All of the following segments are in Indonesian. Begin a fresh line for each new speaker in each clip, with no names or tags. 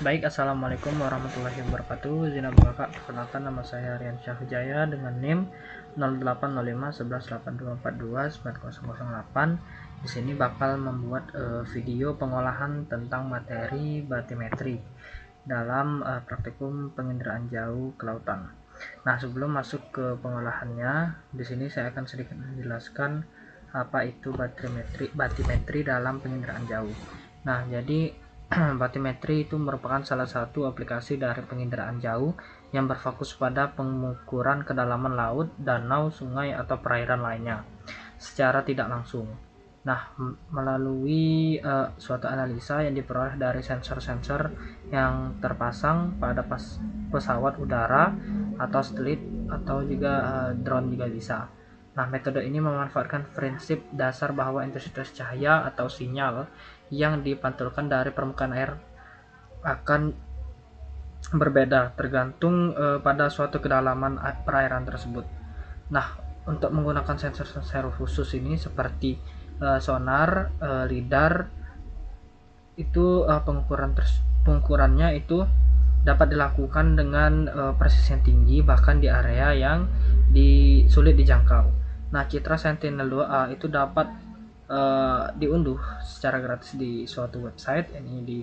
Baik, assalamualaikum warahmatullahi wabarakatuh. Izin kakak, perkenalkan nama saya Rian Syahwijaya dengan NIM 08051182429008. Di sini bakal membuat video pengolahan tentang materi batimetri dalam praktikum penginderaan jauh kelautan. Nah, sebelum masuk ke pengolahannya, di sini saya akan sedikit menjelaskan apa itu batimetri dalam penginderaan jauh. Nah, jadi batimetri itu merupakan salah satu aplikasi dari penginderaan jauh yang berfokus pada pengukuran kedalaman laut, danau, sungai, atau perairan lainnya secara tidak langsung. Nah, melalui suatu analisa yang diperoleh dari sensor-sensor yang terpasang pada pesawat udara atau satelit atau juga drone juga bisa. Nah, metode ini memanfaatkan prinsip dasar bahwa intensitas cahaya atau sinyal yang dipantulkan dari permukaan air akan berbeda tergantung pada suatu kedalaman perairan tersebut. Nah, untuk menggunakan sensor-sensor khusus ini seperti sonar, lidar, itu pengukurannya itu dapat dilakukan dengan presisi yang tinggi bahkan di area yang sulit dijangkau. Nah, Citra Sentinel-2A itu dapat diunduh secara gratis di suatu website, ini di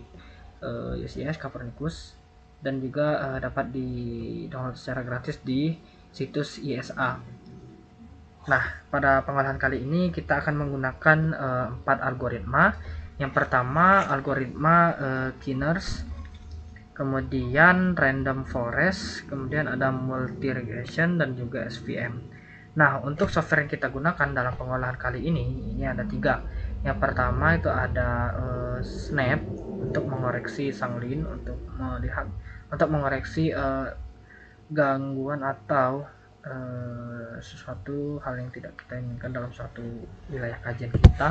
USGS Copernicus, dan juga dapat di-download secara gratis di situs ISA. Nah, pada pengolahan kali ini kita akan menggunakan 4 algoritma. Yang pertama algoritma Kiners, kemudian random forest, kemudian ada multi regression dan juga SVM. Nah, untuk software yang kita gunakan dalam pengolahan kali ini ada 3. Yang pertama itu ada Snap untuk mengoreksi sanglin, untuk melihat, untuk mengoreksi gangguan atau sesuatu hal yang tidak kita inginkan dalam suatu wilayah kajian kita.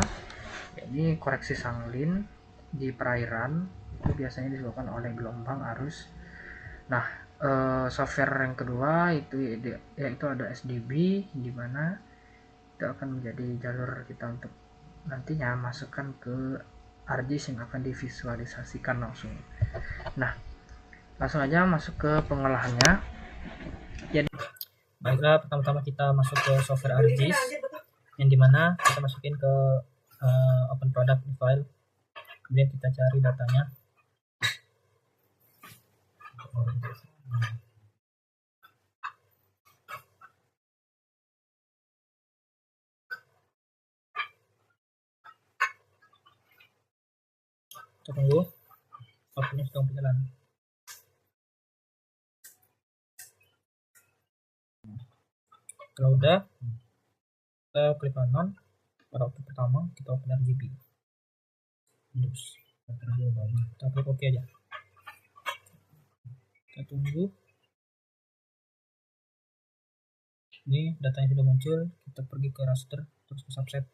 Ini koreksi sanglin di perairan itu biasanya disebabkan oleh gelombang arus. Nah, software yang kedua itu yaitu ada SDB, di mana itu akan menjadi jalur kita untuk nantinya masukkan ke ArcGIS yang akan divisualisasikan langsung. Nah, langsung aja masuk ke pengolahannya. Jadi, baiklah, pertama-tama kita masuk ke software ArcGIS, yang dimana kita masukin ke open product file, kemudian kita cari datanya. Kita tunggu waktunya sudah berjalan. Kalau udah, kita klik kanan. Pada waktu pertama kita open RGB. Terus kita klik OK aja. Kita tunggu. Ini datanya sudah muncul. Kita pergi ke raster, terus ke subset.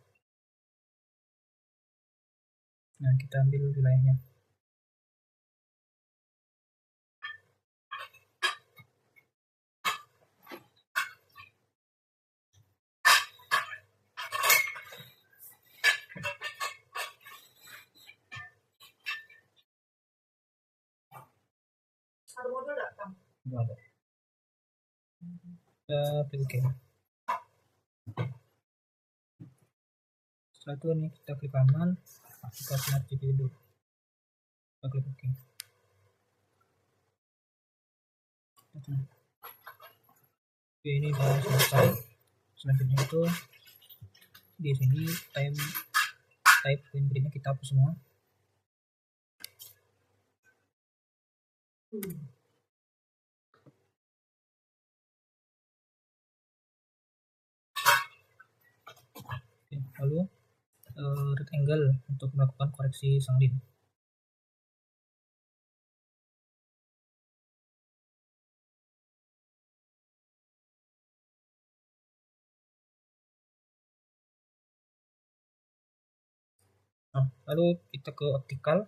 Nah, kita ambil wilayahnya. Enggak ada. Kita klik OK. Setelah itu nih kita klik kanan, kita smart GPU dulu. Kita klik OK. Oke, ini sudah selesai. Selanjutnya itu di sini type gridnya kita hapus semua. Oke, lalu rectangle untuk melakukan koreksi sanglin. Nah, lalu kita ke optical,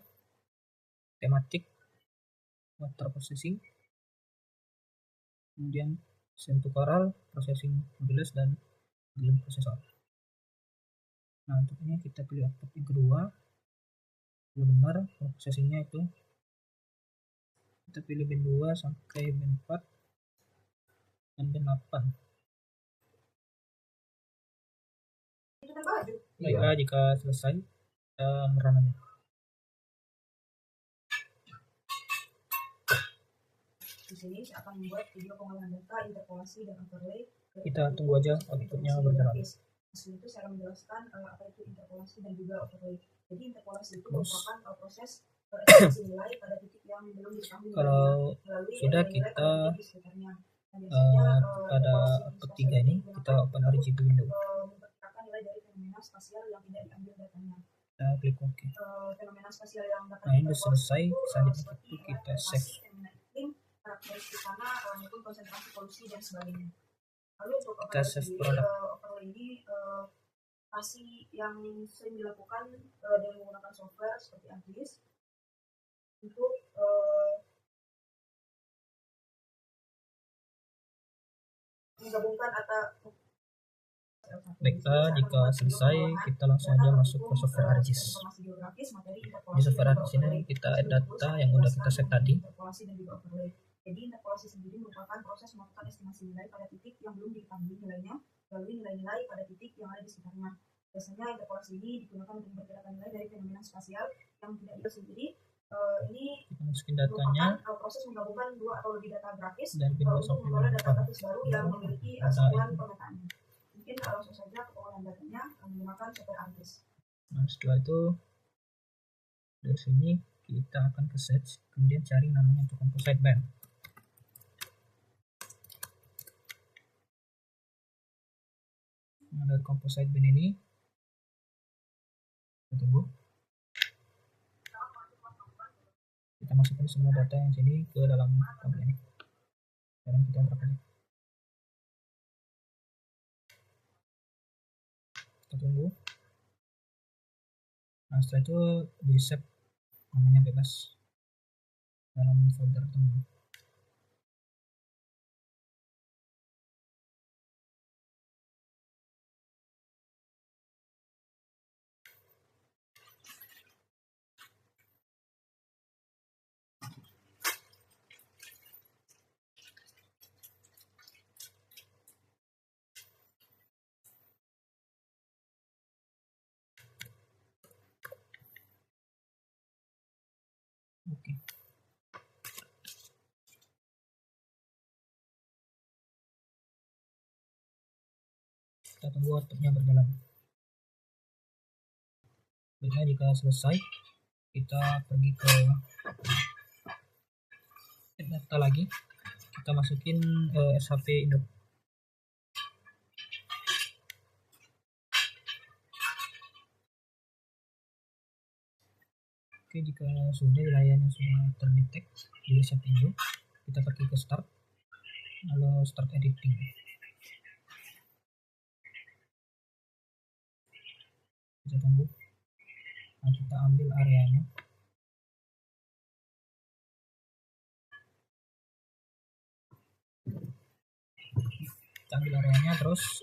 tematik, water processing, kemudian send to coral, processing modulus, dan game processor. Nah, untuk ini kita pilih output yang kedua. Benar, processingnya itu kita pilih band 2 sampai band 4 dan band 8. Baiklah, jika selesai kita run aja.
Di sini saya akan membuat video pengolahan data, interpolasi, dan overlay.
Kita tunggu aja outputnya berjalan.
Setelah itu saya akan menjelaskan apa itu interpolasi dan juga overlay. Jadi interpolasi itu merupakan proses estimasi nilai pada titik yang belum diketahui.
Kalau sudah kita pada output 3 ini kita open RGB window.
Memperkirakan nilai dari fenomena spasial yang tidak diambil datanya.
Kita klik OK.
Fenomena spasial yang
Nah, ini sudah selesai. Selanjutnya kita save.
Karakteristik tanah maupun konsentrasi polusi dan sebagainya. Lalu untuk
kita save produk.
overlay ini masih yang sering dilakukan dengan menggunakan software seperti ArcGIS untuk menggabungkan atau
baiklah, jika selesai kita langsung aja masuk ke software ArcGIS. Di software ArcGIS ini kita add data yang udah kita set tadi.
Jadi interpolasi sendiri merupakan proses melakukan estimasi nilai pada titik yang belum diketahui nilainya melalui nilai-nilai pada titik yang ada di sekitarnya. Biasanya interpolasi ini digunakan untuk memperkirakan nilai dari fenomena spasial yang tidak itu sendiri. Ini
masukin datanya,
proses menggabungkan dua atau lebih data grafis
dan
untuk memperoleh data grafis baru yang memiliki satuan pemetaannya. Mungkin langsung saja ke pengolahan datanya menggunakan software ArcGIS.
Nah, setelah itu dari sini kita akan ke search, kemudian cari namanya untuk composite band. Nah, dari composite band ini kita tunggu, kita masukin semua data yang sini ke dalam tabel ini. Sekarang kita enter aja. Kita tunggu. Nah, setelah itu di save namanya bebas dalam folder teman. Oke. Kita tunggu outputnya berjalan. Baiklah, jika selesai kita pergi ke data lagi, kita masukin SHP Indo. Oke, jika sudah wilayahnya sudah terdetek di SHP Indo, kita pergi ke start, lalu start editing. Kita tunggu. Nah, kita ambil areanya. Kita ambil areanya, terus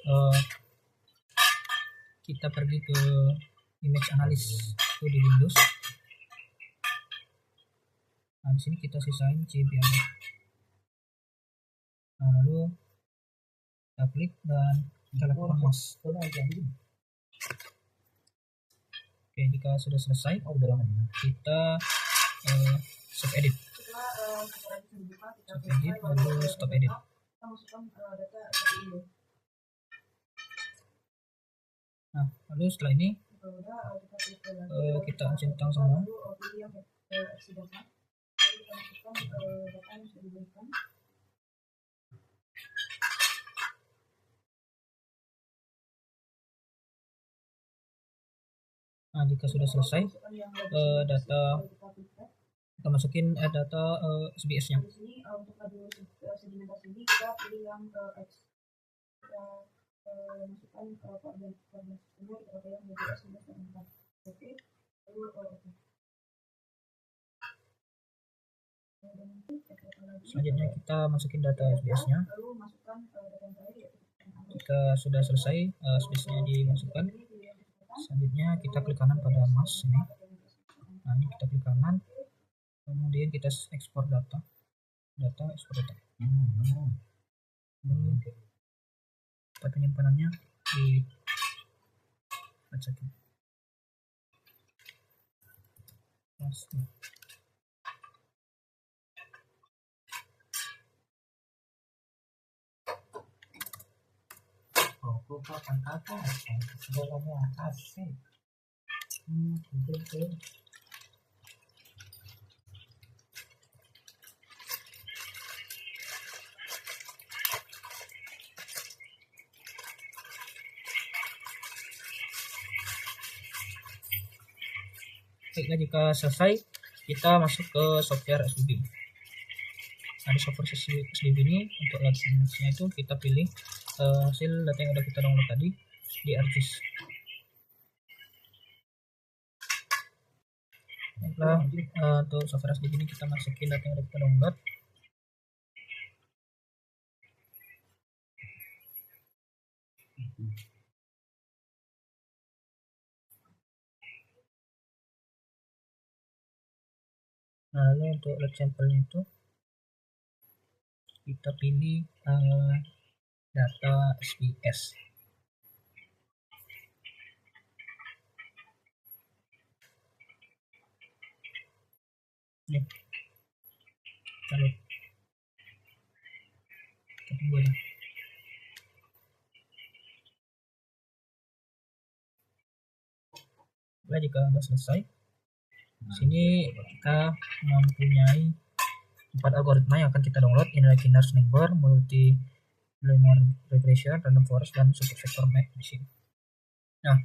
kita pergi ke image analysis itu di Windows. Nah, di sini kita sisain CBR. Nah, lalu kita klik dan kita lakukan mouse. Oke, jika sudah selesai, kita save edit. Save edit, lalu stop edit. Nah, lalu setelah ini kita centang semua. Nah, jika sudah selesai data, kita masukin data SBS-nya.
Untuk sedimentasi ini kita pilih yang X. Masukkan koordinat sistemnya, kita pakai yang GPS 19 Oke. Lalu oke.
Selanjutnya kita masukin data SBS-nya. Jika sudah selesai SBS-nya dimasukkan, selanjutnya kita klik kanan pada mouse ini. Nah, ini kita klik kanan, kemudian kita ekspor data. data ekspor data. Tempat penyimpanannya di bacakan.
Oh, kapan kakak? Segalanya asik. Betul.
Baiklah, jika selesai kita masuk ke software SDB. Nah, di software SDB ini untuk license-nya itu kita pilih hasil data yang udah kita download tadi di ArcGIS. Baiklah, untuk software SDB ini kita masukin data yang udah kita download. Nah, lalu untuk lab sampelnya itu kita pilih data SPS. Nih, lalu kita tunggu aja. Nah, jika sudah selesai, sini kita mempunyai 4 algoritma yang akan kita download: linear snake-bore, multi linear regression, random forest, dan super vector machine. Nah,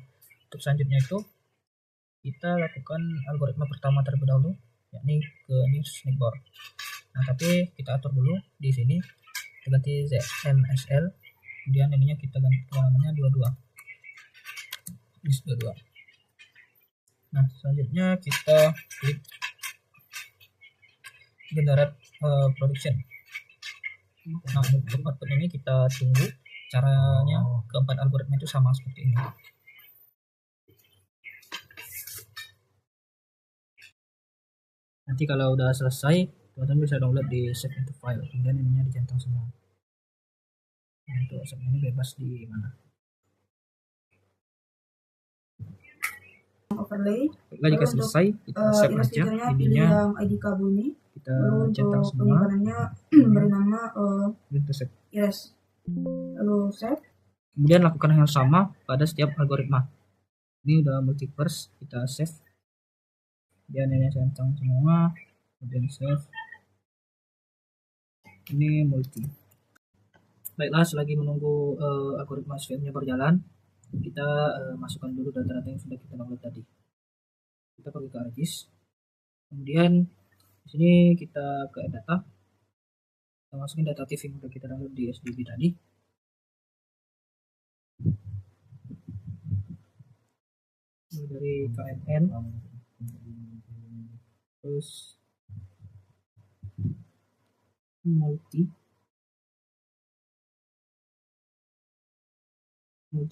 untuk selanjutnya itu kita lakukan algoritma pertama terlebih dahulu, yakni ke ini snake-bore. Nah, tapi kita atur dulu di sini, kita ganti ZMSL, kemudian ininya kita ganti namanya 22. Ini 22. Nah, selanjutnya kita klik generate production. Nah, untuk output ini kita tunggu caranya keempat algoritma itu sama seperti ini. Nanti kalau udah selesai, teman-teman bisa download di save into file, kemudian ininya dicentang semua. Nah, untuk save ini bebas di mana.
Overlay.
Baiklah, jika selesai kita save aja ininya,
yang ID kabel ini.
kita centang semua.
Penyimpanan beri nama
save.
yes. Lalu save.
Kemudian lakukan hal yang sama pada setiap algoritma. Ini udah multiverse, kita save. Kemudian ini centang semua, kemudian save. Ini multi. Baiklah, selagi menunggu algoritma SVM-nya berjalan, kita masukkan dulu data-data yang sudah kita download tadi. Kita pergi ke ArcGIS, kemudian di sini kita ke data, kita masukin data TV yang sudah kita download di SDB tadi. Dari KMN, terus multi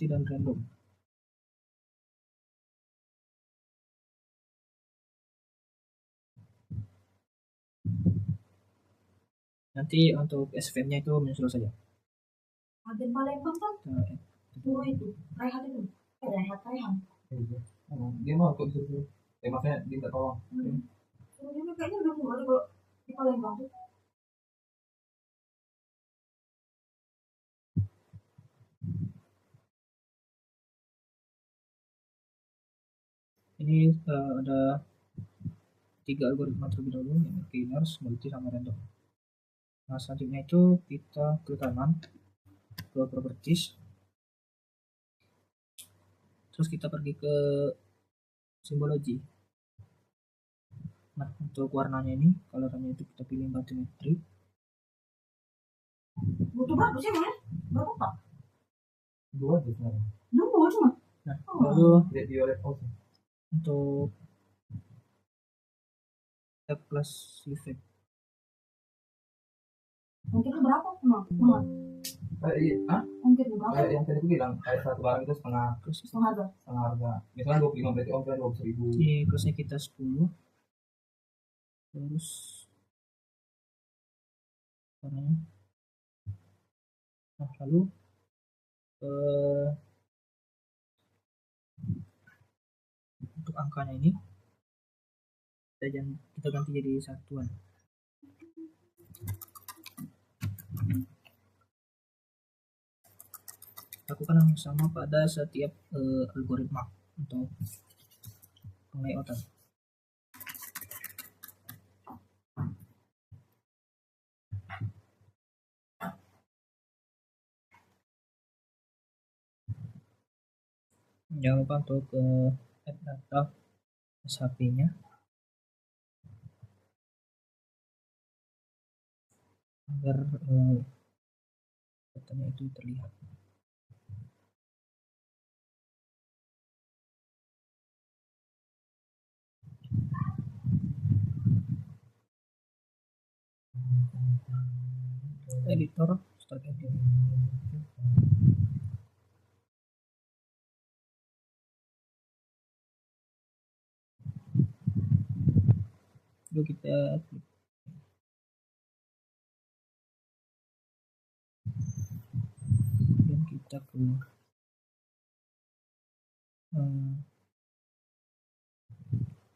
dan random. Nanti untuk SVM-nya itu menyusul saja.
Agen Palembang kan? Dulu itu, Rehat itu. Rehan.
Dia mau kok gitu. Makanya dia minta tolong.
Ini kayaknya udah mulai kalau di Palembang tuh.
Ini ada 3 algoritma terlebih dahulu, yaitu linear, multi, sama random. Nah, selanjutnya itu kita klik kanan ke properties, terus kita pergi ke simbology. Nah, untuk warnanya ini, colornya itu kita pilih bathymetry.
Butuh berapa sih namanya? Berapa Pak?
2 aja sebenarnya.
2 cuma?
Nah, lalu
Lihat di oleh pause.
untuk tab class effect,
Ongkirnya berapa?
Iya,
Ongkirnya berapa?
yang tadi aku bilang, kayak satu barang itu setengah harga. Misalnya 25 berarti ongkirnya 20.000.
Ini kelasnya kita 10. Terus warnanya. Nah, lalu untuk angkanya ini kita ganti jadi satuan. Lakukan yang sama pada setiap algoritma untuk layoutan. Jangan lupa untuk add data SHP-nya agar datanya itu terlihat. Editor, start editor. Lalu kita klik. Dan kita ke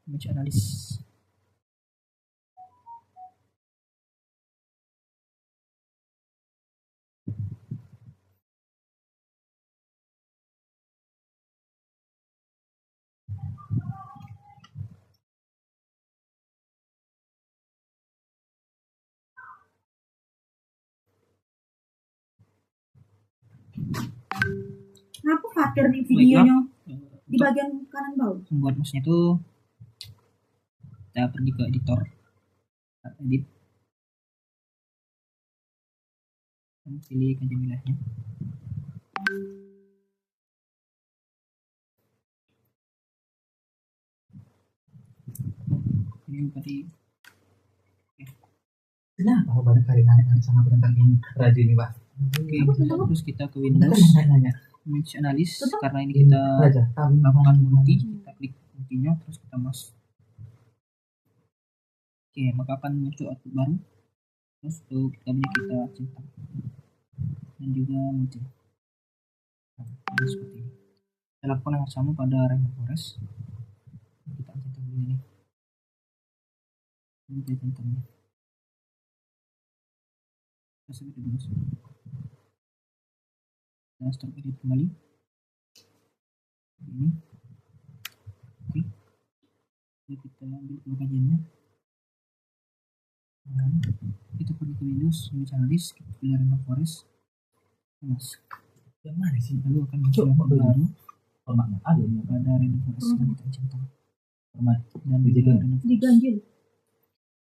image analysis.
Kenapa fakir nih videonya di bagian kanan bawah?
Membuat mouse-nya itu kita pergi ke editor, edit, dan pilih kajian wilayahnya. Ini tadi.
Kenapa banyak kali nanya sama tentang ini rajin nih, Pak?
Oke, terus kita ke Windows, image analysis. Karena ini kita lakukan multi, kita klik multinya, terus kita masuk. Oke, maka akan muncul output baru. Terus untuk tabnya kita centang dan juga multi. Nah, ini seperti ini. Kita lakukan yang sama pada Random Forest. Kita centang dulu ini. Ini kita centangnya. Kita sebut dulu. Kita start edit kembali. Ini. Oke. Jadi kita ambil dulu kajiannya. Nah, kita pergi ke Windows, image analysis, kita pilih Random Forest, mas.
Yang mana sih?
Lalu akan muncul yang baru
Formatnya ada
pada Random Forest yang kita centang.
format
Dan
diganjil.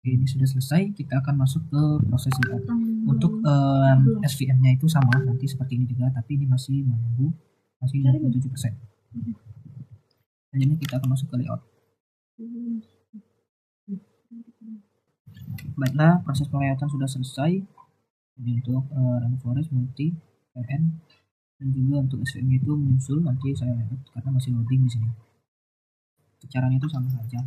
Oke, ini sudah selesai. Kita akan masuk ke proses layout. Untuk SVM-nya itu sama, nanti seperti ini juga, tapi ini masih menunggu, masih 57%. Selanjutnya kita akan masuk ke layout. Baiklah, proses pelayoutan sudah selesai. Jadi untuk Random Forest, multi, PN, dan juga untuk SVM itu menyusul. Nanti saya layout karena masih loading di sini. Caranya itu sama saja.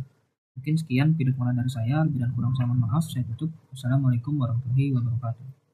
Mungkin sekian video pengenalan dari saya. Lebih dan kurang saya mohon maaf. Saya tutup. Wassalamualaikum warahmatullahi wabarakatuh.